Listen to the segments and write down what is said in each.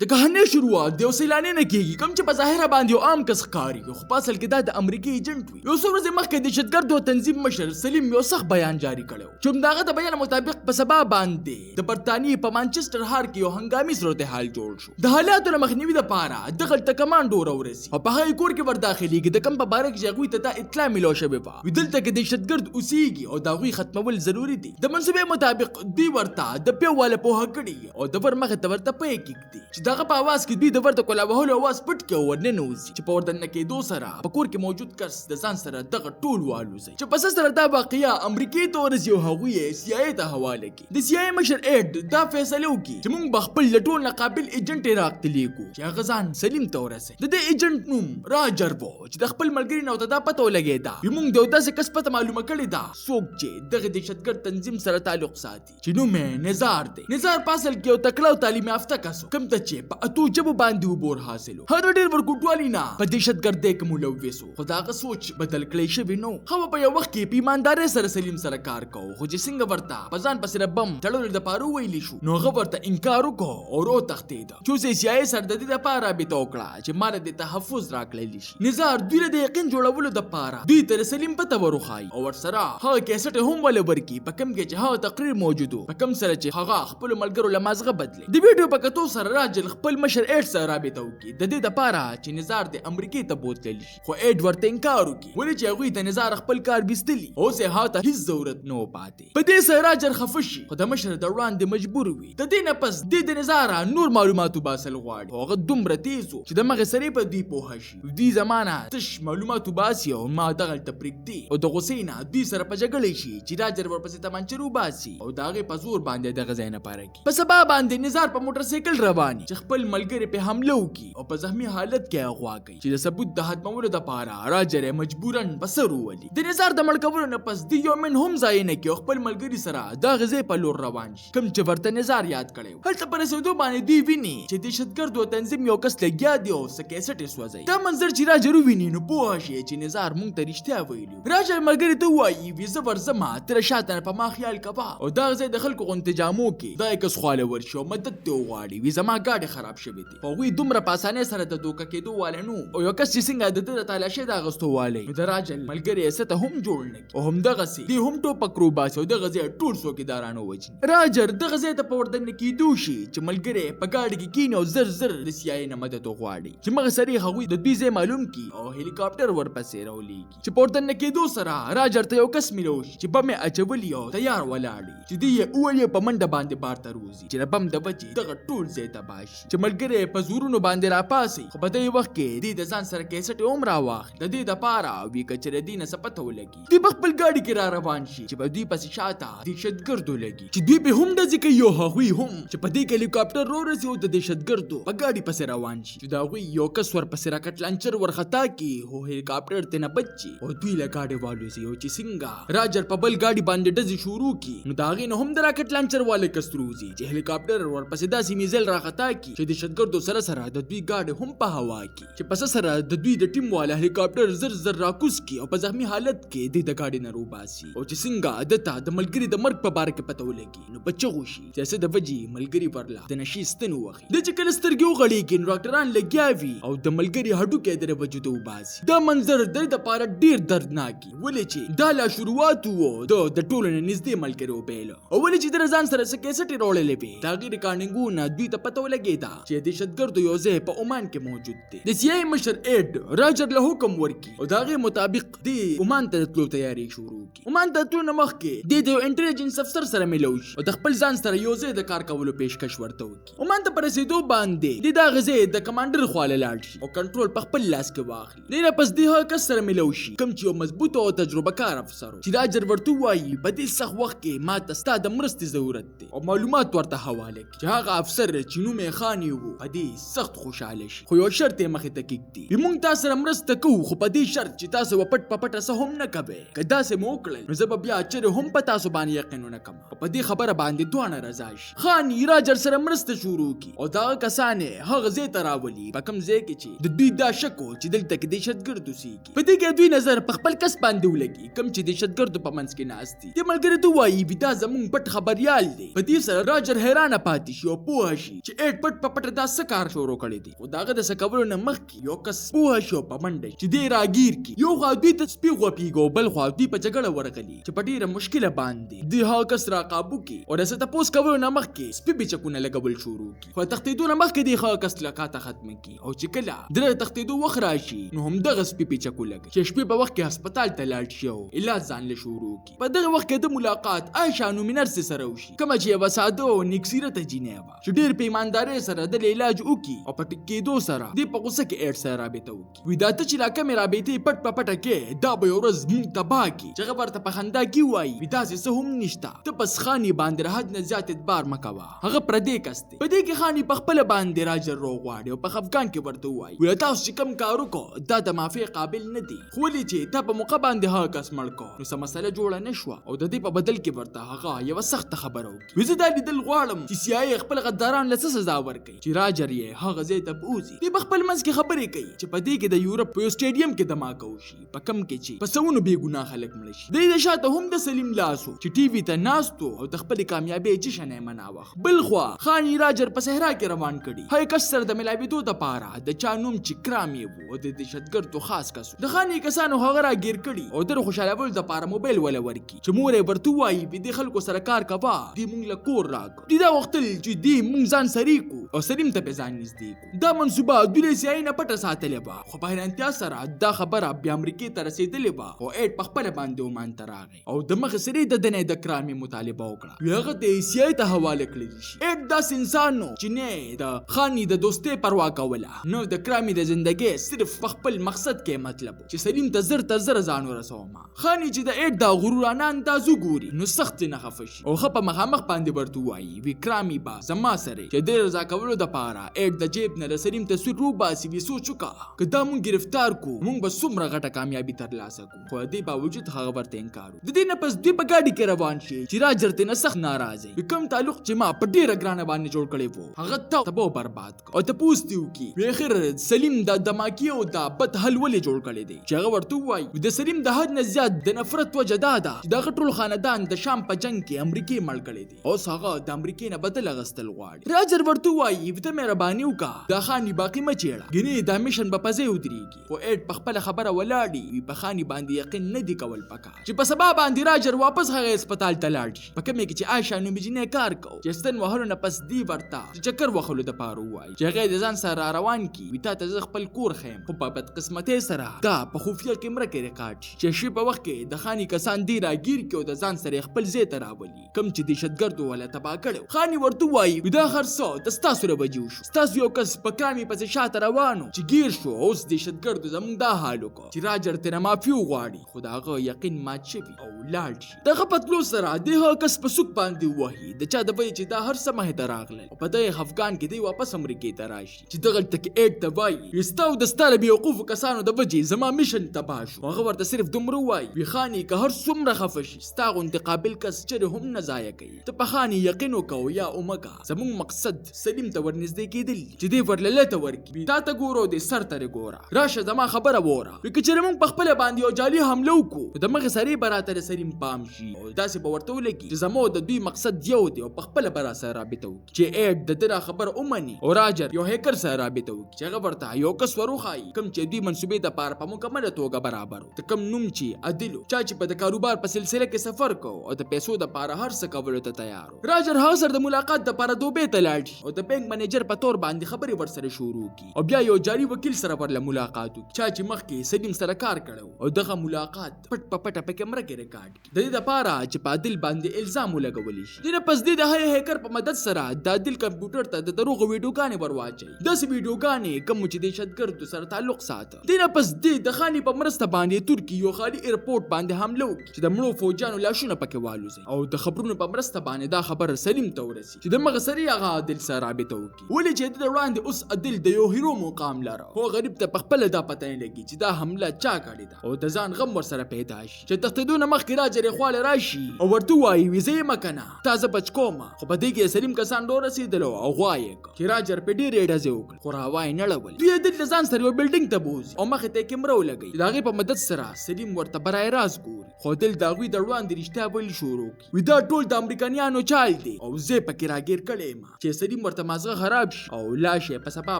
د کهنې شروعات د یو سیلاني نه کېږي کوم چې په ظاهره باندې یو عام کس ښکاري خو په اصل کې دا د امریکې ایجنټ وي. یو څو ورځې مخکې دهشتګردو تنظیم مشر سلیم یو سخت بیان جاری کړی و چې همدغه د بیان مطابق په سبا باندې د برطانیې په مانچسټر ښار کې یو هنګامي صورتحال جوړ شو. د حالاتو نه مخنیوي دپاره دغلته کمانډو راورسي او په هغه کور کې ورداخلېږي د کم په باره کې چې هغوی ته دا اطلاع میلاو شوې وه دلته کې دهشتګرد اوسېږي او د هغوی ختمول ضروري دي. د منصوبې مطابق دوی ورته د پیو والا پوهه کړي او د ور مخې ته ورته پی کېږدي چې دغه په اواز کې دوی د ورته کولا وهلو اواز پټ کړي او ورننوځي چې په ورننه کېدو سره په کور کې موجود کس د ځان سره دغه ټول والوځي چې پس سره دا واقعه امریکې ته ورسي او هغوی یې CIA ته حواله کړي. د CIA مشر ایډ دا فیصله وکړي چې موږ به خپل له ټول نه قابل ایجنټ راغتلی کو چې هغه ځان سلیم ته ورسي. د دې ایجنټ نوم راجر و چې د خپل ملګري نه ورته دا پته ولګېده چې موږ د یو داسې کس پته معلومه کړې ده څوک چې دغه دهشتګرد تنظیم سره تعلق ساتي چې نوم یې نزار دی. نزار په اصل کې یو تکړه او تعلیم یافته کس کوم ته چې په اتو ژبو باندې وبور حاصلو هغه ډېر ورکوټوالي نه په دهشتګردۍ کې ملوث و خو د هغه سوچ بدل کړی شوی نو. هغه په یو وخت کې په ایماندارۍ سره سلیم سره کار کوو خو چې څنګه ورته په ځان پسې بم تړلو دپاره وویلی شو نو هغه ورته انکار وکړو او وتښتېده چې اوس یې CIA سره د دې دپاره رابطه وکړه چې ما له دې تحفظ راکړلی شي. نزار دوی له د یقین جوړولو دپاره دوی ته د سلیم پته ورښایي او ورسره هغه کیسټ هم ولې ورکړي په کوم کې چې هغه تقریر موجود و په کوم سره چې هغه خپلو ملګرو له مازغه بدلي. د ویډیو په کتو سره راجل خپل مشر ایډ سره رابطه وکړي د دې دپاره چې نزار د امریکې ته بوتللی شي خو ایډ ورته انکار وکړي ولې چې هغوی د نزار خپل کار بیستلي اوس یې هغه ته هیڅ ضرورت نه و پاتې. په دې سره راجر خفه شي خو د مشر د وړاندې مجبور وي. د دې نه پس د نزار نور معلومات وباسل غواړي خو هغه دومره تیز و چې د مغې سرې په دوی پوهه شي دوی زمانه تش معلومات وباسي او ما دغلته پرېږدي او د غوسې نه دوی سره په جګړه شي چې راجر ورپسې تمانچه وباسي او د هغې په زور باندې دغه ځای نه پاره کړي. په سبا باندې نزار په موټرسایکل روان چې خپل ملګري په حمله وکړي او په زخمي حالت کې اغوا کوي چې د ثبوت د ختمولو دپاره راجر یې مجبوراً په سر وولي. د نزار د مړ کولو نه پس دوی یو من هم ضایع نه کړي او خپل ملګري سره دغه ځای په لور روان شي کوم چې ورته نزار یاد کړی و. هلته په رسېدو باندې دوی ویني چې دهشتګردو تنظیم یو کس لګیا دی او څه کیسټ یې سوځوي. دا منظر چې راجر وویني نو پوه شي چې نزار موږ ته رښتیا ویلي. راجر ملګري ته وایي وي زه ورځمه ته شاته نه په ما خیال کوه او دغه ځای د خلکو غوندې جامو کې دا یې کس خواله ورشي او مدد ته وغواړي وي زما ګاډې خراب شوې دي. هغوی دومره په اسانۍ سره د دوکه کېدو واله نو او یو کس چې څنګه د ده د تالاشۍ د اخیستو والی نو د راجل ملګري یې څه ته هم جوړ نه کړي او همدغسې دوی هم ټوپک روباسي او دغه ځای ټول څوکیداران ووژني. راجر دغه ځای ته په وردننه کېدو شي چې ملګری په ګاډي کې کښېني او زر زر د CIA نه مدد وغواړي چې مغې سرې هغوی د دوی ځای معلوم کړي او هلیکاپټر ورپسې راولېږي چې په وردننه کېدو سره راجر ته یو کس میلو شي چې بم یې اچولي او تیار ولاړ چې دوی یې وولي په منډه باندې بار ته روځي چې د بم د وجې دغه ټول ځای تباه شي چې ملګری یې په زورونو باندې راپاسي خو په دې وخت کې دوی د ځان سره کیسټ هم راواخلي د دې دپاره وي که چېرې دوی نه څه پته ولګي دوی په خپل ګاډي کې را روان شي چې په دوی پسې شاته دهشتګردو لګي چې دوی به هم ډزې کوي او هغوی هم چې په دې کې هلیکاپټر رارسي او د دهشتګردو په ګاډي پسې روان شي چې د هغوی یو کس ورپسې راکټ لانچر ورخطا کړي خو هلیکاپټر ترې نه بچ شي او دوی له ګاډۍ والوځي او چې څنګه راجر په بل ګاډي باندې ډزې شروع کړي نو د هغې نه هم د راکټ لانچر والی کس روځي چې هلیکاپټر ورپسې داسې میزایل راخطا کړي چې دهشتګردو سره سره د دوی ګاډۍ هم په هوا کې چې پس سره د دوی د ټیم والا هلیکاپټر زر زر راکوز کی او په زخمی حالت کې د ګاډي نه روباسي او چې څنګه دته د ملګري د مرګ په باره کې پته ولګي نو بچغو شي چې څه د وجې ملګري ورله د نشي ستن وخی د چې کله سترګې وغړېږي نو ډاکټران لګیا وي او د ملګري هډوکی د وجود وباسي. دا منظر د دپاره ډېر دردناک ولې چې دا لا شروعات و د ټولو نه نږدې ملګري وبیله او ولې چې د ځان سره څه کیسټې راوړلې وې د هغې ریکارډینګونه دوی ته پته ولګېده چې دهشتګردو یو ځای په عمان کې موجود دی. د CIA مشر ایډ راجر له حکم ورکړي او د هغې مطابق دی عمان ته د تلو تیاري شروع کړي. عمان ته تلو نه مخکې دی د یو انټلیجنس افسر سره میلو شي او د خپل ځان سره یو ځای د کار کولو پیشکش ورته وکړي. عمان ته په رسېدو باندې د دغه ځای د کمانډر خواله لاړ شي او کنټرول په خپل لاس کې واخلي. دی نه پس دی هغه کس سره میلو شي کوم چې یو مضبوط او تجربه کار افسر چې راجر ورته وایي په دې سخت وخت کې ما ته ستا د مرستې ضرورت دی او معلومات ورته حواله کړي چې هغه افسر چې نوم یې خاني و په دې سخت خوشحاله شي خو یو شرط یې مخې ته کېږدي موږ تاسو سره مرسته کوو خو په دې شرط چې تاسو پټ په پټه څه هم نه کوئ که داسې مو وکړل نو زه به بیا چېرې هم په تاسو باندې یقین ونه کوم او په دې خبره باندې دواړه رضا شي. خاني راجر سره مرسته شروع کړي او دغه کسان یې هغه ځای ته راولي په کوم ځای کې چې د دوی دا شک و چې دلته کې دهشتګرد اوسېږي. په دې کې دوی نظر په خپل کس باندې ولګي کوم چې دهشتګردو په منځ کې ناست دي. دې ملګري ته وایي دا زموږ پټ خبریال دی. په دې سره راجر حیرانه پاتې شي او پوه شي چې ایډ پټ په پټه دا څه کار شروع کړی دی. خو د هغه د څه کولو نه مخکې یو کس پوه شو په منډه چې دی راګیر کړي. یو خوا دوی ته سپي غوپېږي، بل خوا دوی په جګړه ورغلي چې په ډېره مشکله باندې دوی هغه کس راقابو کړي او د څه تپوس کولو نه مخکې سپي پیچکونه لګول شروع کړي. خو تښتېدو نه مخکې دی هغه کس له کاته ختمه کړي او چې کله د تښتېدو وخت راشي نو همدغه سپي پیچکو لګي چې شپې په وخت کې هسپتال ته لاړ شي او علاج ځان له شروع کړي. په دغه وخت کې د ملاقات عایشه نومي نرس سره وشي، کومه چې یوه ساده او نیکسیرته جینۍ وه چې ډېر په ایماندارۍ سره د علاج وکړي او په ټیک کېدو سره دی په غوسه کې ایډ سره رابطه وکړي. وایي دا ته چې لا کمې رابطې پټ په پټه کې دا به یو ورځ موږ تباه کړي. چې هغه ورته په خندا کې وایي وایي داسې څه هم نشته، ته په خاني باندې د حد نه زیات اعتبار مه کوه، هغه پردی کس دی. په دې کې خاني په خپله باندې راجر روغ غواړي او په خفګان کې ورته وایي وایي تاسو چې کوم کار وکړو دا د معافۍ قابل نه دی، خو ولې چې تا په موقع باندې هغه کس مړ کړو نو څه مسله جوړه نه شوه او د دې په بدل کې ورته هغه یوه سخته خبره وکړي. وایي زه دا لیدل غواړم چې CIA خپل غداران له څه سزا ورکوي چې راجر یې هغه ځای ته بوځي. دوی په خپل منځ کې خبرې کوي چې په دې کې د یورپ په یو سټیډیم کې دماکه وشي، په کم کې چې په سوونو بې ګناه خلک مړه شي. دوی د شاته هم د سلیم لاس و چې TV ته ناست و او د خپلې کامیابۍ جشن یې مناوه. بل خوا خاني راجر په صحرا کې روان کړي، هغه کس سره د ملاوېدو دپاره د چا نوم چې کرامي و او د دهشتګردو خاص کس د خاني کسانو هغه راګیر کړي او د خوشحالولو دپاره موبایل وله ورکړي چې مور یې ورته ووایي په دې خلکو سره کار کوه، دوی موږ له کور راکړ. دوی دا غوښتل چې دوی موږ ځان سري کړو او سلیم ته پې ځان نږدې کړو. دا منصوبه دوی له CIA نه پټه ساتلې وه، خو په حیرانتیا سره دا خبره بیا امریکې ته رسېدلې وه او ایډ په خپله باندې عمان ته راغی او د مخې سرې د دنې د کرامي مطالبه وکړه. وی هغه ته CIA ته حواله کړلی شي. ایډ داسې انسان و چې نه د خاني د دوستۍ پروا کوله نو د کرامي د زندګۍ صرف په خپل مقصد کې مطلب چې سلیم ته زر ته زر ځان ورسومه. خاني چې د ایډ دا غرورانه اندازو ګوري نو سخت نه خفه شي او ښه په مخامخ باندې ورته وایي وی کرامي با زما سره چې د رضا کولو دپاره ایډ د جیب نه د سلیم تصویر روباسي. وی سوچ وکړه که دا مونږ گرفتار کو مونږ به څومره غټه کامیابي ترلاسه کړو، خو د دې باوجود هغه ورته انکار و. د دې نه پس دوی په ګاډي کې روان شي چې راجر ترې نه سخت ناراضه وي. کوم تعلق چې ما په ډېره ګرانه باندې جوړ کړی و هغه تباه برباد کړ او تپوس دې وکړي وی اخر سلیم د دماکي او د بد حل ولې جوړ کړی دی چې هغه ورته ووایي د سلیم د حد نه زیات د نفرت وجه دا ده چې دغه ټول خاندان د شام په جنګ کې امریکې مړ کړی دی، اوس هغه د امریکې نه بدل اخیستل غواړي. راجر ورته وایي ته مهرباني وکړه دا خاني باقي مه چیړه، ګنې دا میشن به په ځای ودرېږي. خو ایډ په خپله خبره ولاړي وي په خاني باندې یقین نه دی کول پکار چې په سبا باندې راجر واپس هغه هسپتال ته لاړ شي په کومې کې چې عایشه نومي جینۍ کار کو چې ستن وهلو نه پس دی ورته چې چکر وهلو دپاره ووایي چې هغه د ځان سره روان کړي وي تا ته زه خپل کور ښیم، خو په بدقسمتۍ سره دا په خفیه کیمره کې ریکارډ شي چې شپې په وخت کې د خاني کسان دی راګیر کړي او د ځان سره خپل ځای ته راولي کوم چې دهشتګردو ولا تباه کړی. خاني ورته وایي دا هر څه د ستاسو له وجې وشو، ستاسو یو کس په کرامي پسې شاته روانو چې ګیر شو، اوس دهشتګردو زموږ دا حال وکړو چې راجر ترې معافي وغواړي خو د هغه یقین مات شوي او لاړ شي. دغه پتلو سره د هغه کس په سوک باندې ووهي د چا د وجې چې دا هر څه مخې ته راغلل او په دغه خفګان کې دی واپس امریکې ته راشي چې دغلته کې ایډ ته وایي ستا او د ستا له بېوقوفو کسانو د وجې زما میشن تباه شو. هغه ورته صرف دومره وایي وی خاني که هر څومره خفه شي ستا غوندې قابل کس چرې هم نه ضایع کوي، ته په خاني یقین وکړو یا ومکه زموږ مقصد سلیم ته ورنږدې کېدل چې دی ورللته ورکړي تا ته ګوره د سر ترې ګوره راشه زما خبره ووره. وی که چېرې موږ په خپله باندې یو جالي حمله وکړو د مخې سرې به راته د سلیم پام شي او داسې به ورته ولګي چې زما د دوی مقصد یو دی او په خپله به راسره رابطه وکړي چې ایډ د ده دا خبره ومني او راجر یو هیکر سره رابطه وکړي چې هغه ورته یو کس وروښایي کوم چې دوی منصوبې دپاره په مکمله توګه برابر و، د کوم نوم چې عادل و، چا چې په د کاروبار په سلسله کې سفر کو او د پیسو دپاره هر څه کولو ته تیار و. راجر هغه سره د ملاقات دپاره دوبۍ ته لاړ شي او د بینک منیجر په طور باندې خبرې ورسره شروع کړي او بیا یو جاري وکیل سره ورله ملاقات وکړي چا چې مخکې سلیم سره کار کړی او دغه ملاقات پټ په پټه په کیمره کې ریکارډ کړي د دې دپاره چې په عادل باندې الزام ولګولی شي. دې نه پس دې د هغه هیکر په مدد سره د عادل کمپیوټر ته د دروغو ویډیوګانې ور واچوي، داسې ویډیوګانې کوم چې دهشتګردو سره تعلق ساته. دې نه پس دې د خاني په مرسته باندې ترکي یو خالي ایرپورټ باندې حمله وکړي چې د مړو فوجیانو لاشونه پکې والوځي او د خبرونو په مرسته باندې دا خبر سلیم ته ورسي چې د مغه سري هغه عادل سره رابطه وکړي ولې چې د وړاندې اوس عادل د یو هیرو مقام لره خو غریب ته په خپله دا پته نه لګي چې دا حمله چا کړې ده او د ځان غم ورسره پیدا شي چې تښتېدو نه مخکې راجر یې خواله راشي او ورته ووایي وي زه یې مه کنه تا زه بچ کومه، خو په دې کې سلیم کسان ډورسېدلو او غوا یې کړ چې راجر پې ډېرې ډزې وکړې خو راوا یې نه اړول. دوی عادل له ځان سره یو بلډینګ ته بوځي او مخې ته یې کیمره ولګوي د هغې په مدد سره سلیم ورته برای راست ګوري خو عادل د هغوی د وړاندې رښتیا ویل شروع کړي وي دا ټول د امریکایانو چال دی او زه پکې راګیر کړی یم چې سلیم ورته مازغه خراب شي او لاشه په سبا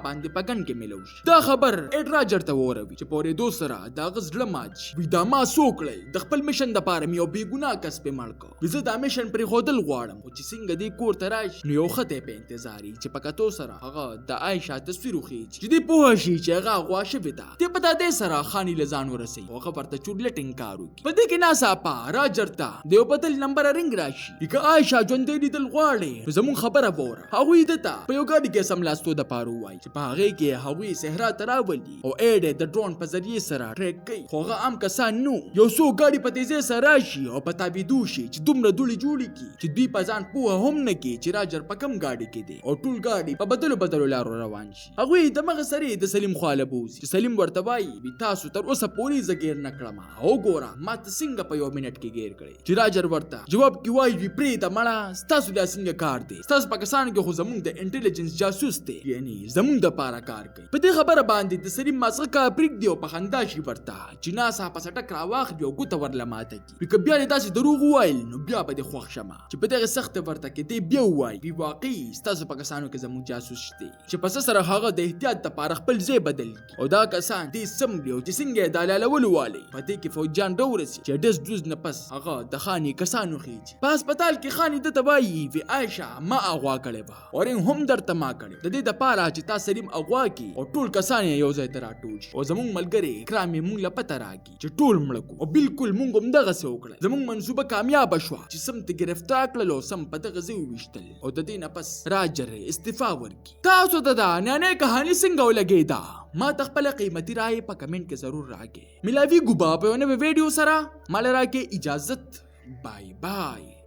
باندې پګن کې ملو شي. دا خبر اډ راجر ته وروي چې پورې دو سره دا غزړه مات شي. وی دا ما سوکړی د خپل میشن د پاره مې او بې ګناه کس په مړ کو. زه دا میشن پر خودل غواړم چې څنګه دې کور ته راشي نو یو خطه په انتظاري چې پکاتو سره هغه د عائشہ تصویر وخی چې دې په شي چې هغه غواشه وتا ته پتا دې سره خاني لزان ورسي هغه ورته چورلټینګ کارو په دې کې ناسا پا راجر ته دیو بدل نمبر رنگ راشي چې عائشہ ژوند دې دل غواړي زمون خبره وره هغه دته په یو ګاډي کې سملاستو د پارو وای چې په هغه کې هغه صحرا تراولي او اډ د ډرون په ذریعہ سره ټریک کوي خو هغه عام کسان نو یو څو ګاډي په تیزه سره راشي او په تابیدو شي چې دومره دوړي جوړي کی چې دوی په ځان پوه هم نه کی چې راجر په کم ګاډي کې دی او ټول ګاډي په بدلو لارو روان شي. هغه د مغه سره د سلیم خاله بوزي چې سلیم ورته وای وی تاسو تر اوسه پوری زګیر نکړم او ګوره ما ته څنګه په یو منټ کې گیر کړی چې راجر ورته جواب کی وای وی پری د مړه تاسو د څنګه کار دی تاسو پاکستان کې خو زمونږ د انټيليجنس جاسوس دی یعنی زمونږ د پاره کار کوي. په دې خبره باندې د سلیم ماسغه کا پریک دی او په خندا شي ورته چې ناسا په سټک راواخ دی او ګوت ورله ماته کی وی کبیا داسې دروغ وایل نو بیا به د خوښ شمه چې په دغه سخت ورته کې دی بیا وای وی واقعي تاسو پاکستانو کې زمونږ جاسوس دی چې پس سره هغه د احتیاط لپاره خپل ځای بدل او دا کسان دې سم دی او چې څنګه دلاله ولواله په دې کې فوجان دورسي چې دز دوز نه پس هغه د خاني کسانو خيږي په هسپتال کې خاني د تبايي وی عائشہ ما اغوا کړي با اورین هم درته ما کړي د دې د پاره چې تاسو سلیم اغوا کی او ټول کسان یو ځای ته راټول او زمونږ ملګری کرامي مونږ لپاره راګي چې ټول مړکو او بالکل مونږ هم دغه څه وکړه زمونږ منصوبه کامیاب شوه چې سم ته گرفتار کړل او سم په دغه ځای وشتل او د دې نه پس راجر استعفا ورکي. تاسو ته دا نه کہانی څنګه ولګیدا ما تخپل قیمتي رائے په کمنټ کې ضرور راکې ملاوي ګوبا په نوې ویډیو سره مال راکې اجازت بای بای.